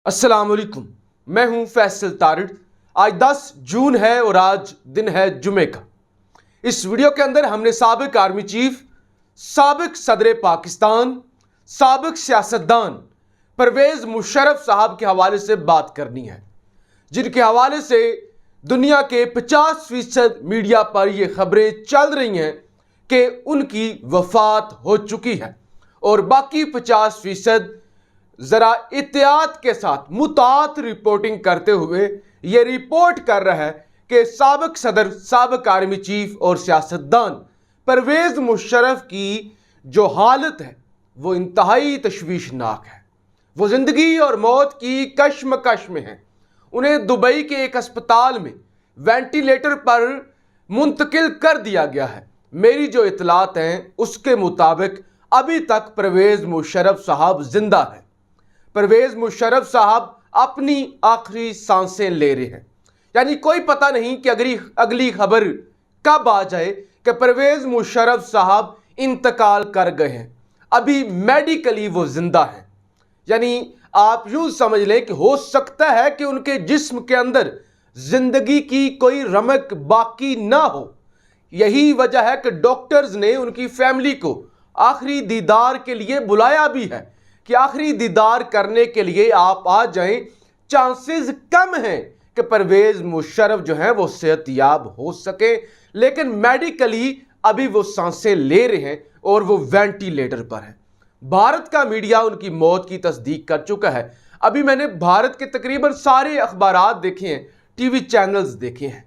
अस्सलाम वालेकुम, मैं हूं फैसल तारिड़। आज 10 जून है और आज दिन है जुमे का। इस वीडियो के अंदर हमने साबिक आर्मी चीफ, साबिक सदर पाकिस्तान, साबिक सियासतदान परवेज मुशर्रफ साहब के हवाले से बात करनी है, जिनके हवाले से दुनिया के 50% मीडिया पर यह खबरें चल रही हैं कि उनकी वफात हो चुकी है और बाकी 50% जरा एहतियात के साथ मुतात रिपोर्टिंग करते हुए यह रिपोर्ट कर रहा है कि साबिक सदर, साबिक आर्मी चीफ और सियासतदान परवेज मुशर्रफ की जो हालत है वो इंतहाई तशवीशनाक है। वो जिंदगी और मौत की कश्मकश में है। उन्हें दुबई के एक अस्पताल में वेंटिलेटर पर मुंतकिल कर दिया गया है। मेरी जो इतलात हैं उसके मुताबिक अभी तक परवेज मुशर्रफ साहब जिंदा है। परवेज मुशर्रफ साहब अपनी आखिरी सांसें ले रहे हैं, यानी कोई पता नहीं कि अगली खबर कब आ जाए कि परवेज मुशर्रफ साहब इंतकाल कर गए हैं। अभी मेडिकली वो जिंदा हैं, यानी आप यूं समझ लें कि हो सकता है कि उनके जिस्म के अंदर जिंदगी की कोई रमक बाकी ना हो। यही वजह है कि डॉक्टर्स ने उनकी फैमिली को आखिरी दीदार के लिए बुलाया भी है कि आखिरी दीदार करने के लिए आप आ जाएं। चांसेस कम हैं कि परवेज मुशर्रफ जो है वो सेहतयाब हो सके, लेकिन मेडिकली अभी वो सांसें ले रहे हैं और वो वेंटिलेटर पर है। भारत का मीडिया उनकी मौत की तस्दीक कर चुका है। अभी मैंने भारत के तकरीबन सारे अखबारात देखे हैं, टीवी चैनल्स देखे हैं,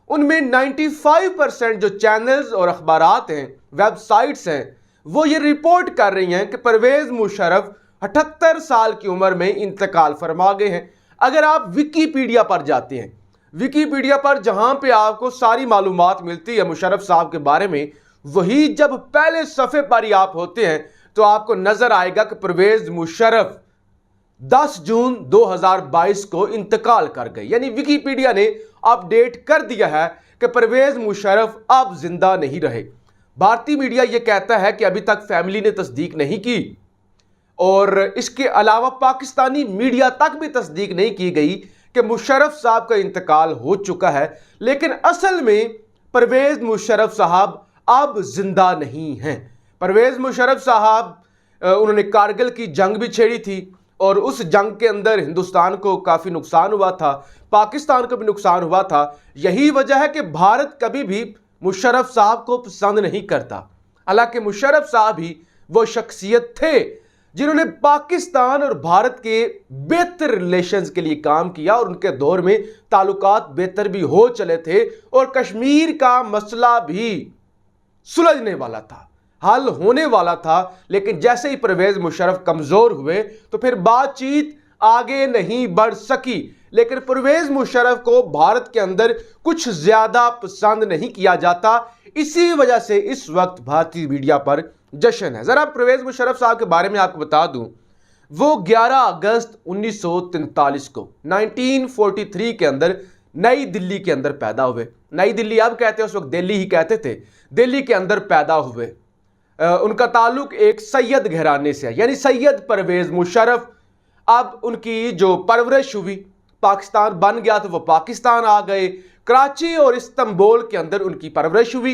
उनमें 95% जो चैनल्स और अखबारात हैं, वेबसाइट्स हैं, वो ये रिपोर्ट कर रही हैं कि परवेज मुशर्रफ 78 साल की उम्र में इंतकाल फरमा गए हैं। अगर आप विकीपीडिया पर जाते हैं, विकीपीडिया पर जहां पे आपको सारी मालूमात मिलती है मुशर्रफ साहब के बारे में, वही जब पहले सफ़े पर ही आप होते हैं तो आपको नजर आएगा कि परवेज मुशर्रफ 10 जून 2022 को इंतकाल कर गए। यानी विकीपीडिया ने अपडेट कर दिया है कि परवेज मुशर्रफ अब जिंदा नहीं रहे। भारतीय मीडिया यह कहता है कि अभी तक फैमिली ने तस्दीक नहीं की और इसके अलावा पाकिस्तानी मीडिया तक भी तस्दीक नहीं की गई कि मुशर्रफ साहब का इंतकाल हो चुका है। लेकिन असल में परवेज मुशर्रफ साहब अब जिंदा नहीं हैं। परवेज मुशर्रफ साहब उन्होंने कारगिल की जंग भी छेड़ी थी और उस जंग के अंदर हिंदुस्तान को काफ़ी नुकसान हुआ था, पाकिस्तान को भी नुकसान हुआ था। यही वजह है कि भारत कभी भी मुशर्रफ साहब को पसंद नहीं करता। हालांकि मुशर्रफ साहब ही वो शख्सियत थे जिन्होंने पाकिस्तान और भारत के बेहतर रिलेशंस के लिए काम किया और उनके दौर में ताल्लुकात बेहतर भी हो चले थे और कश्मीर का मसला भी सुलझने वाला था, हल होने वाला था। लेकिन जैसे ही परवेज मुशर्रफ कमज़ोर हुए तो फिर बातचीत आगे नहीं बढ़ सकी। लेकिन परवेज मुशर्रफ को भारत के अंदर कुछ ज़्यादा पसंद नहीं किया जाता, इसी वजह से इस वक्त भारतीय मीडिया पर जश्न है। ज़रा परवेज मुशर्रफ साहब के बारे में आपको बता दूं, वो 11 अगस्त 1943 को 1943 के अंदर नई दिल्ली के अंदर पैदा हुए। नई दिल्ली अब कहते हैं, उस वक्त दिल्ली ही कहते थे। दिल्ली के अंदर पैदा हुए। उनका ताल्लुक एक सैयद घराने से है, यानी सैयद परवेज मुशर्रफ। अब उनकी जो परवरिश हुई, पाकिस्तान बन गया तो वो पाकिस्तान आ गए। कराची और इस्तांबुल के अंदर उनकी परवरिश हुई।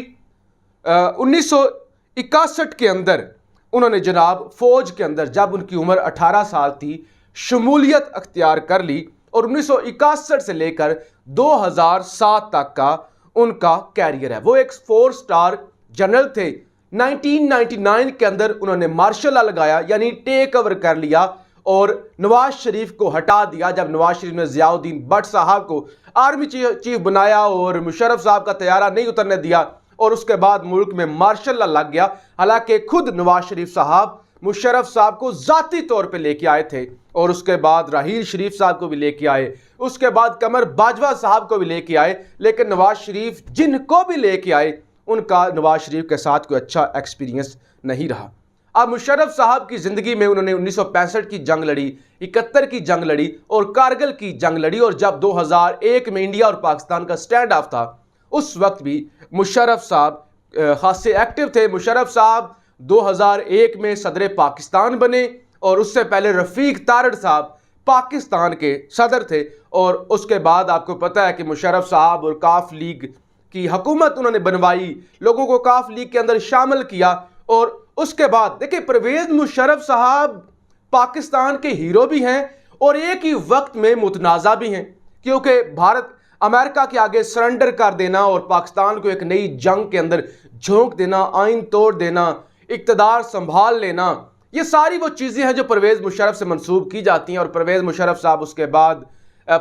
1961 के अंदर उन्होंने जनाब फौज के अंदर, जब उनकी उम्र 18 साल थी, शमूलियत अख्तियार कर ली और 1961 से लेकर 2007 तक का उनका कैरियर है। वो एक 4 स्टार जनरल थे। 1999 के अंदर उन्होंने मार्शल लॉ लगाया, यानी टेक ओवर कर लिया और नवाज शरीफ को हटा दिया। जब नवाज शरीफ ने ज़ियाउद्दीन भट्ट साहब को आर्मी चीफ बनाया और मुशर्रफ साहब का तैयारा नहीं उतरने दिया और उसके बाद मुल्क में मार्शल लॉ लग गया। हालांकि खुद नवाज शरीफ साहब मुशर्रफ साहब को ज़ाती तौर पे लेके आए थे और उसके बाद राहील शरीफ साहब को भी लेके आए, उसके बाद कमर बाजवा साहब को भी लेके आए। लेकिन नवाज शरीफ जिनको भी लेके आए उनका नवाज शरीफ के साथ कोई अच्छा एक्सपीरियंस नहीं रहा। अब मुशर्रफ साहब की ज़िंदगी में उन्होंने 1965 की जंग लड़ी, 71 की जंग लड़ी और कारगिल की जंग लड़ी। और जब 2001 में इंडिया और पाकिस्तान का स्टैंड ऑफ था, उस वक्त भी मुशर्रफ साहब खासे एक्टिव थे। मुशर्रफ साहब 2001 में सदर पाकिस्तान बने और उससे पहले रफ़ीक तारड़ साहब पाकिस्तान के सदर थे। और उसके बाद आपको पता है कि मुशर्रफ साहब और काफ लीग की हुकूमत उन्होंने बनवाई, लोगों को काफ लीग के अंदर शामिल किया। और उसके बाद देखिए, परवेज मुशर्रफ साहब पाकिस्तान के हीरो भी हैं और एक ही वक्त में मुतनाज़ा भी हैं, क्योंकि भारत अमेरिका के आगे सरेंडर कर देना और पाकिस्तान को एक नई जंग के अंदर झोंक देना, आइन तोड़ देना, इक़्तिदार संभाल लेना, ये सारी वो चीज़ें हैं जो परवेज़ मुशर्रफ से मंसूब की जाती हैं। और परवेज़ मुशर्रफ साहब उसके बाद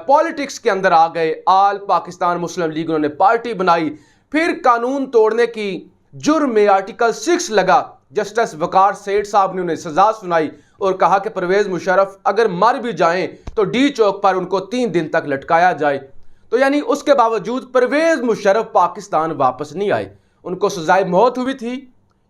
पॉलिटिक्स के अंदर आ गए। आल पाकिस्तान मुस्लिम लीग उन्होंने पार्टी बनाई, फिर कानून तोड़ने की जुर्म में आर्टिकल 6 लगा। जस्टिस वकार सेठ साहब ने उन्हें सजा सुनाई और कहा कि परवेज़ मुशर्रफ अगर मर भी जाएं तो डी चौक पर उनको 3 दिन तक लटकाया जाए। तो यानी उसके बावजूद परवेज़ मुशर्रफ पाकिस्तान वापस नहीं आए। उनको सजाए मौत हुई थी,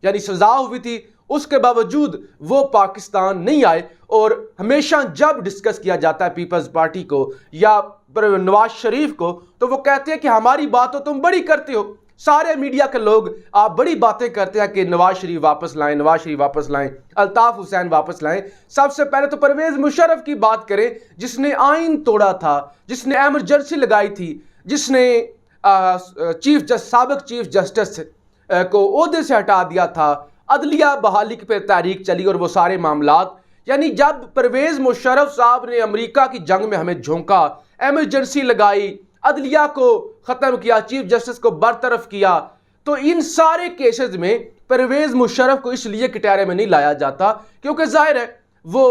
यानी सजा हुई थी, उसके बावजूद वो पाकिस्तान नहीं आए। और हमेशा जब डिस्कस किया जाता है पीपल्स पार्टी को या नवाज शरीफ को, तो वो कहते हैं कि हमारी बात तो तुम बड़ी करते हो, सारे मीडिया के लोग आप बड़ी बातें करते हैं कि नवाज शरीफ वापस लाएं, नवाज शरीफ वापस लाएं, अल्ताफ हुसैन वापस लाएं। सबसे पहले तो परवेज़ मुशर्रफ की बात करें, जिसने आइन तोड़ा था, जिसने एमरजेंसी लगाई थी, जिसने साबिक चीफ जस्टिस को ओहदे से हटा दिया था, अदलिया बहाली पे तारीख चली और वो सारे मामलात। यानी जब परवेज़ मुशर्रफ साहब ने अमेरिका की जंग में हमें झोंका, एमरजेंसी लगाई, अदलिया को ख़त्म किया, चीफ जस्टिस को बरतरफ किया, तो इन सारे केसेस में परवेज़ मुशर्रफ को इसलिए कटहरे में नहीं लाया जाता क्योंकि जाहिर है वो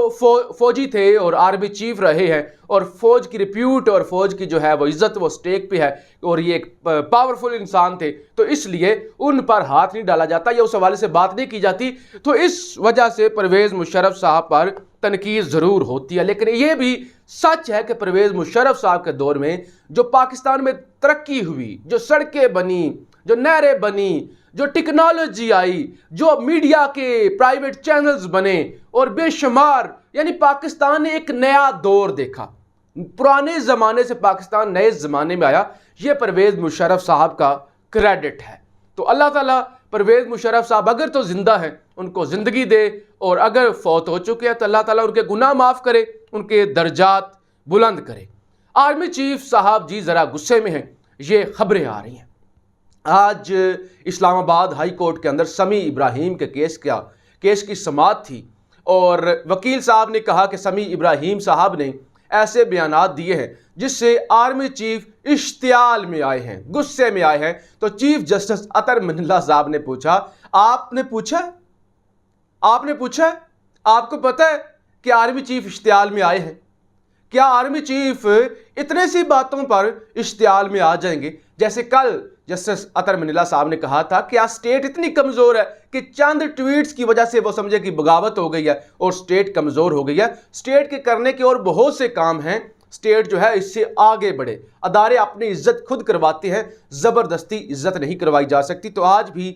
फौजी थे और आर्मी चीफ रहे हैं और फौज की रिप्यूट और फौज की जो है वो इज्जत वो स्टेक पे है और ये एक पावरफुल इंसान थे, तो इसलिए उन पर हाथ नहीं डाला जाता या उस हवाले से बात नहीं की जाती। तो इस वजह से परवेज़ मुशर्रफ साहब पर तनकीद ज़रूर होती है। लेकिन ये भी सच है कि परवेज़ मुशर्रफ साहब के दौर में जो पाकिस्तान में तरक्की हुई, जो सड़कें बनी, जो नहरें बनी, जो टेक्नोलॉजी आई, जो मीडिया के प्राइवेट चैनल्स बने और बेशुमार, यानी पाकिस्तान ने एक नया दौर देखा। पुराने ज़माने से पाकिस्तान नए ज़माने में आया, ये परवेज़ मुशर्रफ साहब का क्रेडिट है। तो अल्लाह ताला परवेज़ मुशर्रफ साहब अगर तो ज़िंदा हैं उनको ज़िंदगी दे, और अगर फौत हो चुके हैं तो अल्लाह ताला उनके गुनाह माफ़ करे, उनके दर्जात बुलंद करे। आर्मी चीफ साहब जी ज़रा गुस्से में हैं, ये खबरें आ रही हैं। आज इस्लामाबाद हाई कोर्ट के अंदर समी इब्राहिम के केस की समाअत थी और वकील साहब ने कहा कि समी इब्राहिम साहब ने ऐसे बयानात दिए हैं जिससे आर्मी चीफ इश्तियाल में आए हैं, गुस्से में आए हैं। तो चीफ जस्टिस अतर मनिल्ला साहब ने पूछा, आपने पूछा आपको पता है कि आर्मी चीफ इश्तियाल में आए हैं? क्या आर्मी चीफ इतने सी बातों पर इश्तियाल में आ जाएंगे? जैसे कल जस्टिस अतर मनिल्ला साहब ने कहा था कि आज स्टेट इतनी कमज़ोर है कि चंद ट्वीट्स की वजह से वो समझे कि बगावत हो गई है और स्टेट कमज़ोर हो गई है। स्टेट के करने के और बहुत से काम हैं, स्टेट जो है इससे आगे बढ़े, अदारे अपनी इज्जत खुद करवाते हैं, ज़बरदस्ती इज्जत नहीं करवाई जा सकती। तो आज भी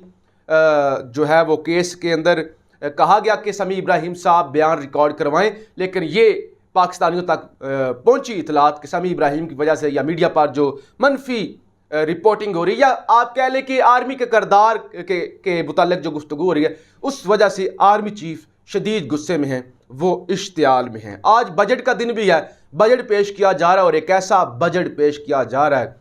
जो है वो केस के अंदर कहा गया कि समी इब्राहिम साहब बयान रिकॉर्ड करवाएं, लेकिन ये पाकिस्तानियों तक पहुंची इतलात कि समी इब्राहिम की वजह से या मीडिया पर जो मनफी रिपोर्टिंग हो रही है या आप कह लें कि आर्मी के किरदार के मुताल्लिक जो गुफ्तगू हो रही है, उस वजह से आर्मी चीफ शदीद गुस्से में हैं, वो इश्तियाल में हैं। आज बजट का दिन भी है, बजट पेश किया जा रहा है और एक ऐसा बजट पेश किया जा रहा है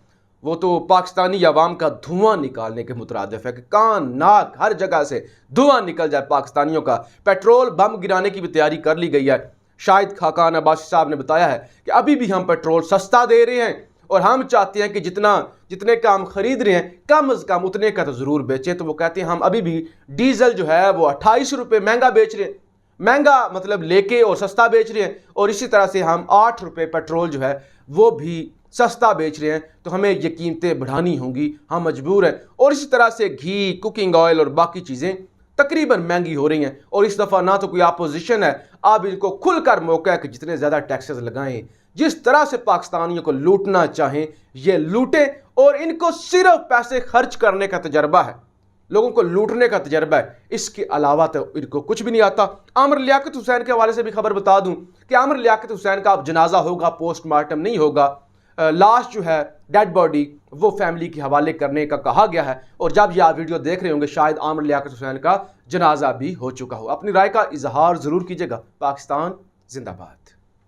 वो तो पाकिस्तानी अवाम का धुआं निकालने के मुतरादिफ है कि कान नाक हर जगह से धुआं निकल जाए पाकिस्तानियों का। पेट्रोल बम गिराने की भी तैयारी कर ली गई है। शाहिद खाकान अब्बासी साहब ने बताया है कि अभी भी हम पेट्रोल सस्ता दे रहे हैं और हम चाहते हैं कि जितने का हम खरीद रहे हैं कम से कम उतने का तो ज़रूर बेचें। तो वो कहते हैं हम अभी भी डीजल जो है वो 28 रुपये महंगा बेच रहे हैं, महंगा मतलब लेके और सस्ता बेच रहे हैं, और इसी तरह से हम 8 रुपये पेट्रोल जो है वो भी सस्ता बेच रहे हैं। तो हमें ये कीमतें बढ़ानी होंगी, हम मजबूर हैं। और इसी तरह से घी, कुकिंग ऑयल और बाकी चीज़ें तकरीबन महंगी हो रही हैं। और इस दफ़ा ना तो कोई अपोजिशन है, अब इनको खुलकर मौका है कि जितने ज़्यादा टैक्सेस लगाएं, जिस तरह से पाकिस्तानियों को लूटना चाहें ये लूटें। और इनको सिर्फ पैसे खर्च करने का तजर्बा है, लोगों को लूटने का तजर्बा है, इसके अलावा तो इनको कुछ भी नहीं आता। आमिर लियाकत हुसैन के हवाले से भी खबर बता दूं कि आमिर लियाकत हुसैन का अब जनाजा होगा, पोस्टमार्टम नहीं होगा। लाश जो है डेड बॉडी वो फैमिली के हवाले करने का कहा गया है। और जब ये आप वीडियो देख रहे होंगे शायद आमिर लियाकत हुसैन का जनाजा भी हो चुका हो। अपनी राय का इजहार ज़रूर कीजिएगा। पाकिस्तान जिंदाबाद।